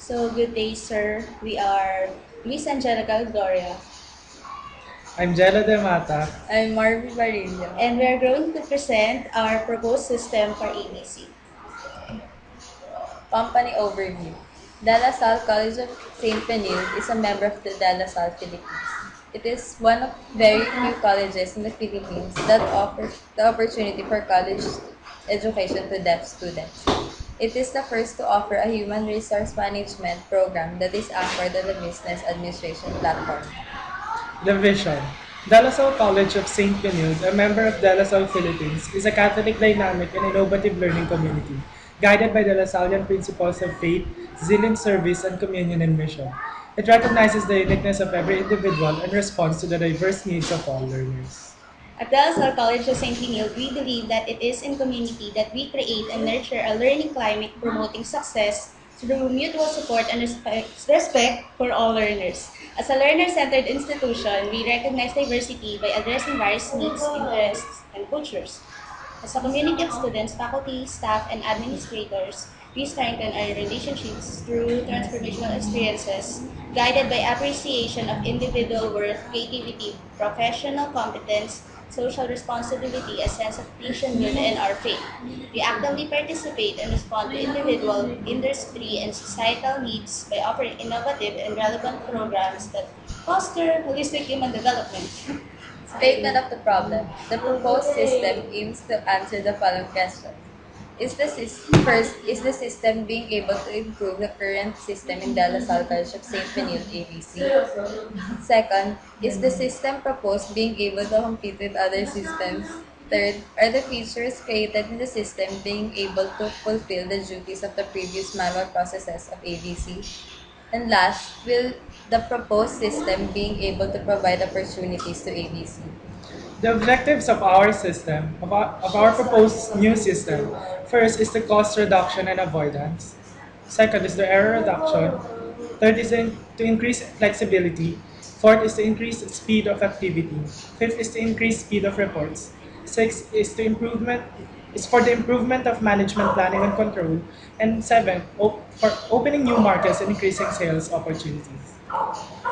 So, good day, sir. We are Luisa, Angelica, Gloria. I'm Jello Matta. I'm Marvi Barillo. And we are going to present our proposed system for ABC. Company overview. Salle College of St. Benilde is a member of the Salle Philippines. It is one of very few colleges in the Philippines that offers the opportunity for college education to deaf students. It is the first to offer a human resource management program that is anchored on the business administration platform. The vision. De La Salle College of St. Benilde, a member of De La Salle Philippines, is a Catholic, dynamic, and innovative learning community, guided by the Lasallian principles of faith, zeal in service, and communion and mission. It recognizes the uniqueness of every individual and responds to the diverse needs of all learners. At Dls-Csb College of St. Benilde, we believe that it is in community that we create and nurture a learning climate promoting success through mutual support and respect for all learners. As a learner-centered institution, we recognize diversity by addressing various needs, interests, and cultures. As a community of students, faculty, staff, and administrators, we strengthen our relationships through transformational experiences, guided by appreciation of individual worth, creativity, professional competence, social responsibility, a sense of nationhood, and our faith. We actively participate and respond to individual, industry, and societal needs by offering innovative and relevant programs that foster holistic human development. Statement of the problem. The proposed system aims to answer the following questions. First, is the system being able to improve the current system in De La Salle College of St. Benilde ABC? Second, is the system proposed being able to compete with other systems? Third, are the features created in the system being able to fulfill the duties of the previous manual processes of ABC? And last, will the proposed system being able to provide opportunities to ABC? The objectives of our system, of our proposed new system, first is the cost reduction and avoidance. Second is the error reduction. Third is to increase flexibility. Fourth is to increase speed of activity. Fifth is to increase speed of reports. Sixth is for the improvement of management planning and control. And seventh, for opening new markets and increasing sales opportunities.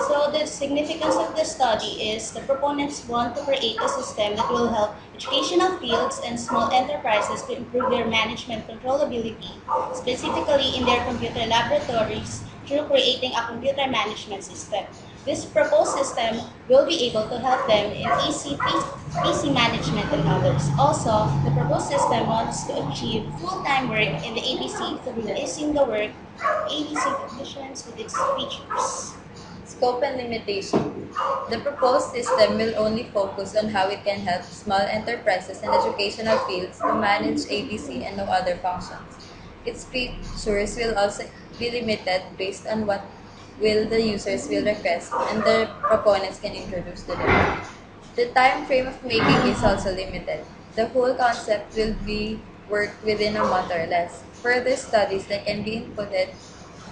So the significance of the study is the proponents want to create a system that will help educational fields and small enterprises to improve their management controllability, specifically in their computer laboratories through creating a computer management system. This proposed system will be able to help them in PC management and others. Also, the proposed system wants to achieve full-time work in the ABC through releasing the work ABC technicians with its features. Scope and limitation. The proposed system will only focus on how it can help small enterprises and educational fields to manage ABC and no other functions. Its features will also be limited based on what will the users will request and the proponents can introduce to them. The time frame of making is also limited. The whole concept will be worked within a month or less. Further studies that can be inputted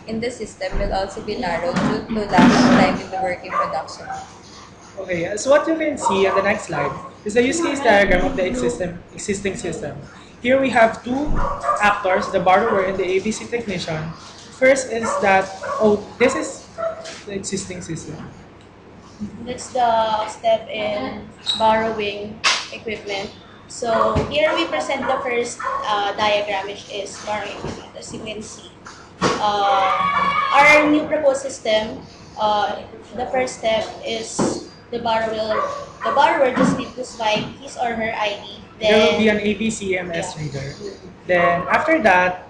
in the system will also be narrowed due to lack of time in the working production. Okay, so what you can see on the next slide is the use case diagram of the existing system. Here we have two actors, the borrower and the ABC technician. First is that, this is the existing system. That's the step in borrowing equipment. So here we present the first diagram, which is borrowing equipment, as you can see. Our new proposed system, the first step is the borrower. The borrower just need to swipe his or her ID. There will be an Then ABCMS yeah. reader. Then after that,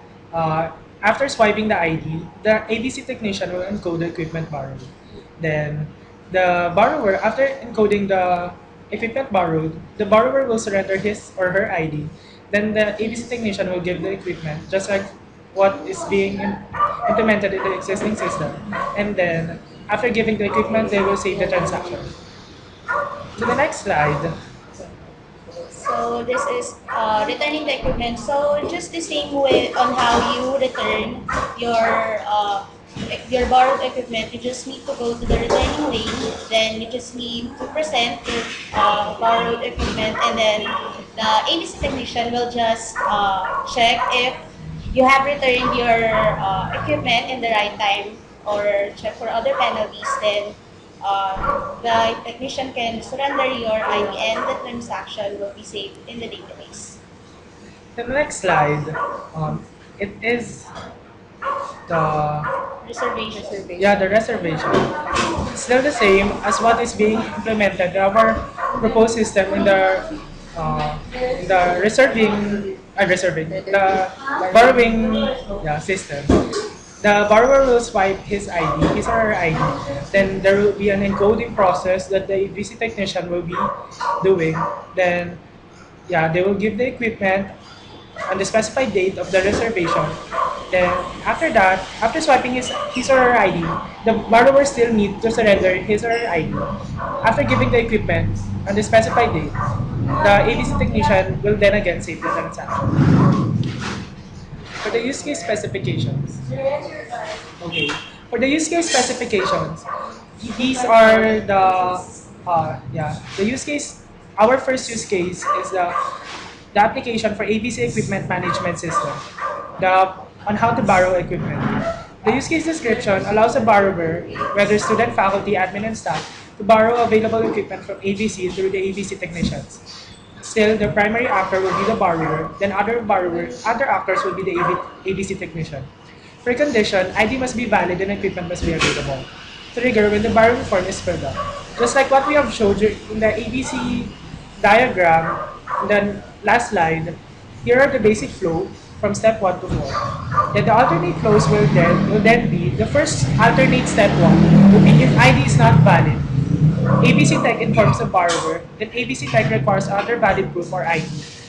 after swiping the ID, the ABC technician will encode the equipment borrowed. Then the borrower, after encoding the equipment borrowed, the borrower will surrender his or her ID. Then the ABC technician will give the equipment, just like what is being implemented in the existing system. And then after giving the equipment, they will save the transaction. To the next slide. So this is returning the equipment. So just the same way on how you return your borrowed equipment, you just need to go to the returning lane. Then you just need to present your borrowed equipment, and then the ABC technician will just check if you have returned your equipment in the right time or check for other penalties, then the technician can surrender your ID and the transaction will be saved in the database. The next slide, it is the Reservation. yeah, the reservation. It's still the same as what is being implemented in our proposed system in the the borrowing, yeah, system. The borrower will swipe his or her ID. Then there will be an encoding process that the VC technician will be doing. Then, yeah, they will give the equipment on the specified date of the reservation. Then after that, after swiping his or her ID, the borrower still need to surrender his or her ID. After giving the equipment on the specified date, the ABC technician will then again save the transaction. For the use case specifications. Okay. For the use case specifications, these are the use case. Our first use case is the application for ABC equipment management system. The on how to borrow equipment. The use case description allows a borrower, whether student, faculty, admin, and staff, to borrow available equipment from ABC through the ABC technicians. Still, the primary actor will be the borrower, then other actors will be the ABC technician. For condition, ID must be valid and equipment must be available. Trigger when the borrowing form is filled up. Just like what we have showed you in the ABC diagram, in the last slide, here are the basic flow from step 1 to 4. Then the alternate flows will then be, the first alternate step 1 will be if ID is not valid. ABC Tech informs the borrower, then ABC Tech requires other valid proof or ID.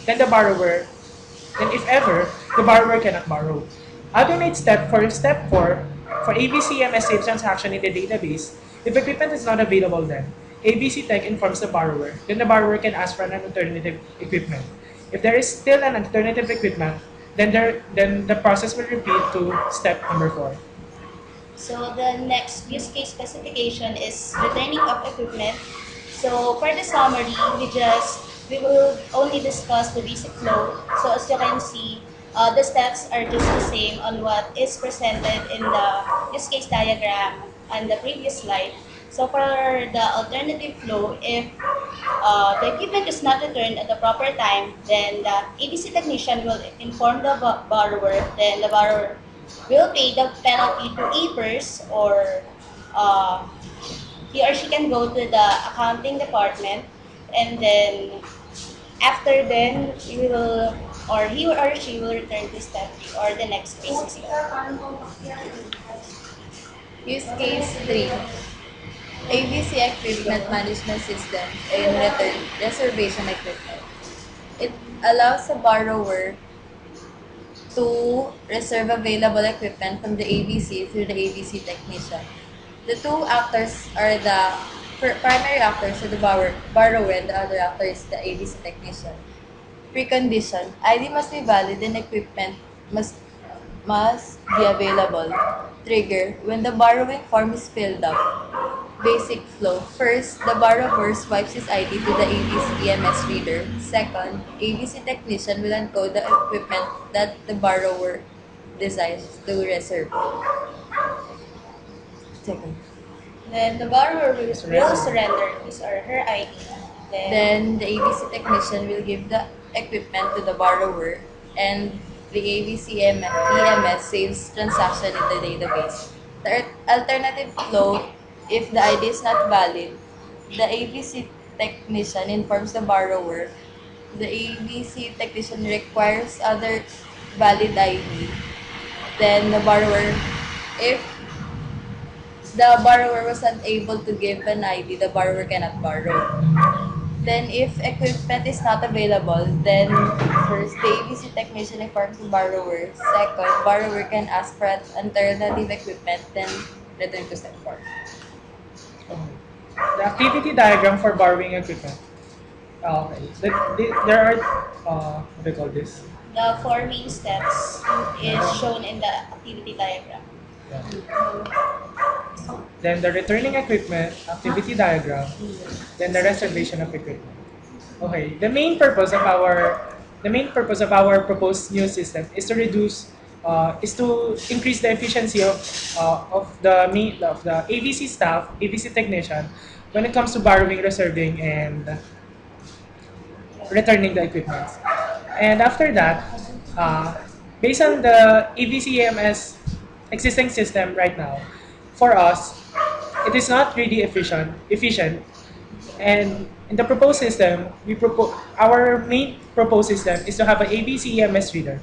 Then then if ever, the borrower cannot borrow. Alternate step for step 4, for ABC MS saves transaction in the database, if equipment is not available then, ABC Tech informs the borrower, then the borrower can ask for an alternative equipment. If there is still an alternative equipment, then the process will repeat to step number 4. So the next use case specification is returning of equipment. So for the summary, we will only discuss the basic flow. So as you can see, the steps are just the same on what is presented in the use case diagram on the previous slide. So for the alternative flow, if the equipment is not returned at the proper time, then the ABC technician will inform the borrower, then the borrower will pay the penalty to APERS, or uh, he or she can go to the accounting department, and then after then he or she will return to step 3 or the next basic step. Use case 3. ABC Equipment Management System and Reservation Equipment. It allows a borrower to reserve available equipment from the ABC through the ABC technician. The two actors are the primary actors are the borrower and the other actor is the ABC technician. Precondition: ID must be valid and equipment must be available. Trigger: when the borrowing form is filled up. Basic flow: first, the borrower swipes his ID to the ABC EMS reader. Second, ABC technician will encode the equipment that the borrower desires to reserve. Second. Then the borrower will surrender his or her ID. Then the ABC technician will give the equipment to the borrower and the ABC EMS saves transaction in the database. The alternative flow: if the ID is not valid, the ABC technician informs the borrower. The ABC technician requires other valid ID. Then if the borrower was unable to give an ID, the borrower cannot borrow. Then if equipment is not available, then first the ABC technician informs the borrower. Second, borrower can ask for alternative equipment, then return to step 4. The activity diagram for borrowing equipment. Okay. There are, what do you call this? The 4 main steps is shown in the activity diagram. Yeah. Then the returning equipment, activity diagram, then the reservation of equipment. Okay, the main purpose of our proposed new system is to reduce is to increase the efficiency of the ABC staff, ABC technician, when it comes to borrowing, reserving, and returning the equipment. And after that, uh, based on the ABCMS existing system right now, for us, it is not really efficient. And in the proposed system, our main proposed system is to have an ABCEMS reader,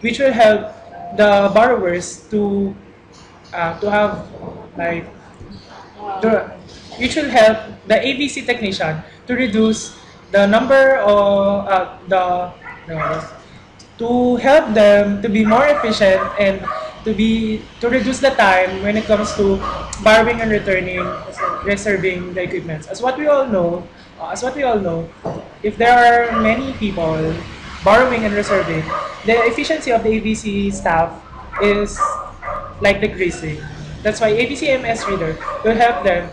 which will help the borrowers to have like to, which will help the ABC technician to reduce the number of no, to help them to be more efficient and to reduce the time when it comes to borrowing and returning, reserving the equipment. As what we all know, if there are many people borrowing and reserving, the efficiency of the ABC staff is like decreasing. That's why ABCMS reader will help them,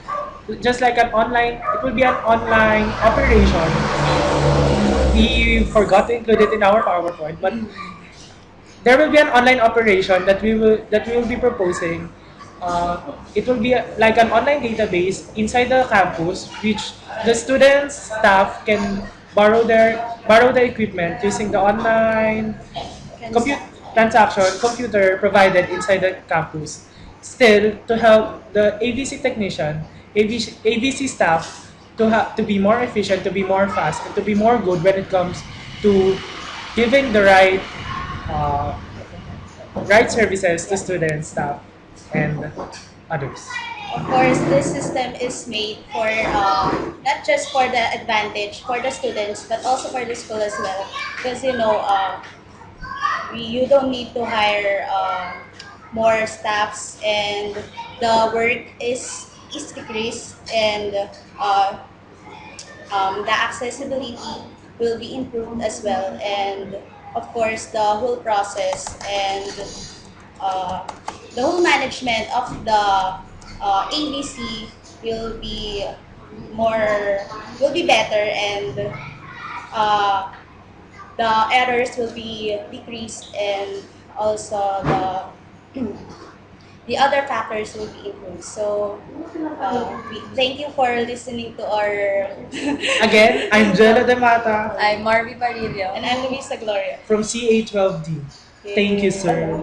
just like an online. It will be an online operation. We forgot to include it in our PowerPoint, but there will be an online operation that we will be proposing. It will be like an online database inside the campus, which the students, staff can borrow the equipment using the online compute transaction computer provided inside the campus. Still, to help the ABC technician, ABC staff to be more efficient, to be more fast, and to be more good when it comes to giving the uh, right services to students, staff, and others. Of course, this system is made for not just for the advantage for the students, but also for the school as well. Because you don't need to hire more staffs, and the work is decreased, and uh, the accessibility will be improved as well, and of course the whole process and uh, the whole management of the ABC will be more will be better, and uh, the errors will be decreased, and also the other factors will be improved. So thank you for listening to our Again, I'm Jello Matta I'm Marvi Barillo. and I'm Luisa Gloria. from CA12D. Thank you, sir.